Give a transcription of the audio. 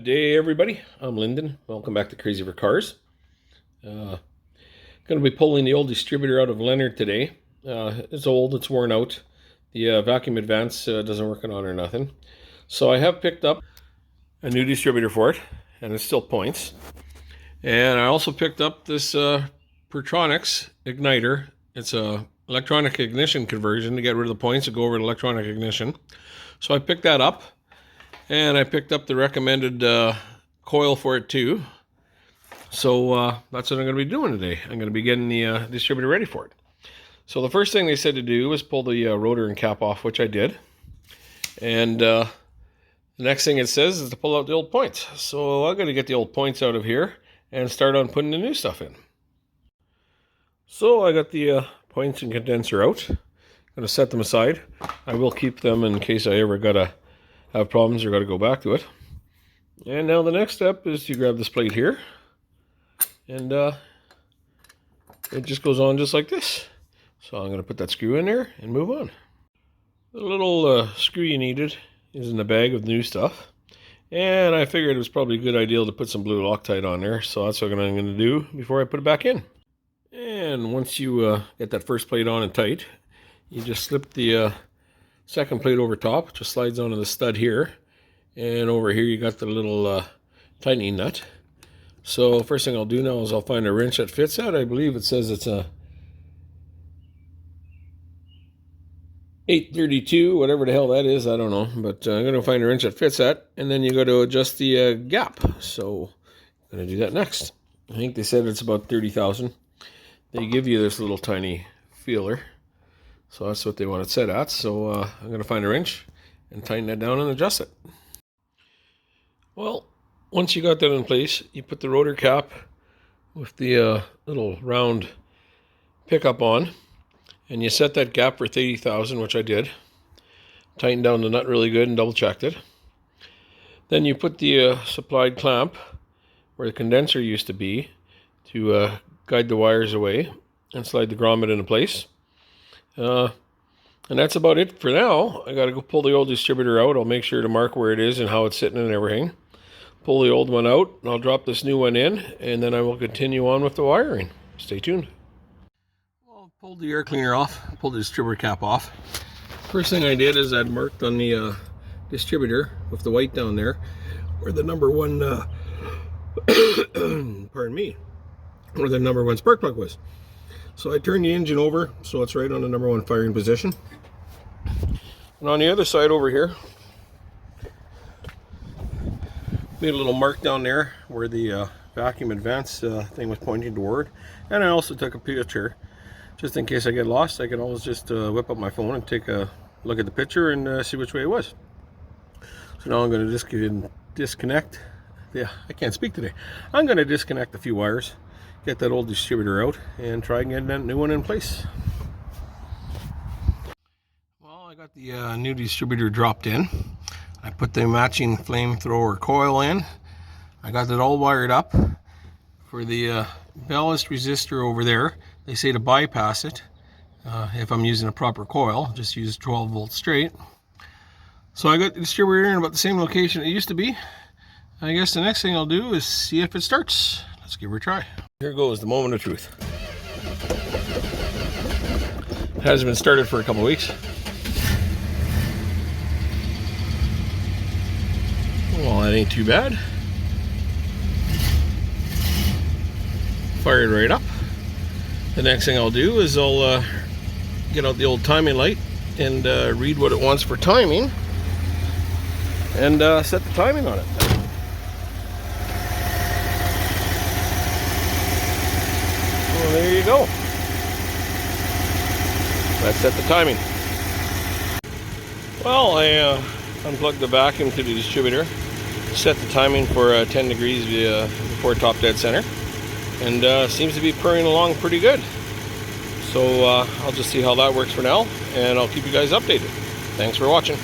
Good day, everybody. I'm Lyndon. Welcome back to Crazy for Cars. Going to be pulling the old distributor out of Leonard today. It's old, it's worn out. The vacuum advance doesn't work on or nothing. So I have picked up a new distributor for it, and it still points. And I also picked up this Pertronix igniter. It's a electronic ignition conversion to get rid of the points and go over to electronic ignition. So I picked that up. And I picked up the recommended coil for it too. So that's what I'm going to be doing today. I'm going to be getting the distributor ready for it. So the first thing they said to do was pull the rotor and cap off, which I did. And the next thing it says is to pull out the old points. So I'm going to get the old points out of here and start on putting the new stuff in. So I got the points and condenser out. I'm going to set them aside. I will keep them in case I ever got to have problems or got to go back to it. And now the next step is to grab this plate here, and it just goes on just like this. So I'm going to put that screw in there and move on. The little screw you needed is in the bag with new stuff, and I figured it was probably a good idea to put some blue Loctite on there, so that's what I'm going to do before I put it back in. And once you get that first plate on and tight, you just slip the second plate over top, just slides onto the stud here, and over here you got the little tightening nut. So first thing I'll do now is I'll find a wrench that fits that. I believe it says it's a 832, whatever the hell that is, I don't know, but I'm going to find a wrench that fits that, and then you got to adjust the gap. So I'm going to do that next. I think they said it's about 30,000. They give you this little tiny feeler. So that's what they want it set at. So I'm going to find a wrench and tighten that down and adjust it. Well, once you got that in place, you put the rotor cap with the little round pickup on, and you set that gap for 30,000, which I did. Tightened down the nut really good and double checked it. Then you put the supplied clamp where the condenser used to be to guide the wires away and slide the grommet into place. And that's about it for now. I got to go pull the old distributor out. I'll make sure to mark where it is and how it's sitting and everything. Pull the old one out, and I'll drop this new one in, and then I will continue on with the wiring. Stay tuned. Well, I pulled the air cleaner off, pulled the distributor cap off. First thing I did is I'd marked on the distributor with the white down there where the number one, pardon me, where the number one spark plug was. So I turned the engine over so it's right on the number one firing position. And on the other side over here, made a little mark down there where the vacuum advance thing was pointing toward. And I also took a picture just in case I get lost. I can always just whip up my phone and take a look at the picture and see which way it was. So now I'm going to disconnect. Yeah, I can't speak today. I'm going to disconnect a few wires, get that old distributor out, and try and get that new one in place. Well, I got the new distributor dropped in. I put the matching flamethrower coil in. I got it all wired up. For the ballast resistor over there, they say to bypass it. If I'm using a proper coil, just use 12 volts straight. So I got the distributor in about the same location it used to be. I guess the next thing I'll do is see if it starts. Let's give her a try. Here goes the moment of truth. It hasn't been started for a couple of weeks. Well, that ain't too bad. Fired right up. The next thing I'll do is I'll get out the old timing light and read what it wants for timing and set the timing on it. Well, there you go. Let's set the timing. Well, I unplugged the vacuum to the distributor, set the timing for 10 degrees before top dead center, and seems to be purring along pretty good. So I'll just see how that works for now, and I'll keep you guys updated. Thanks for watching.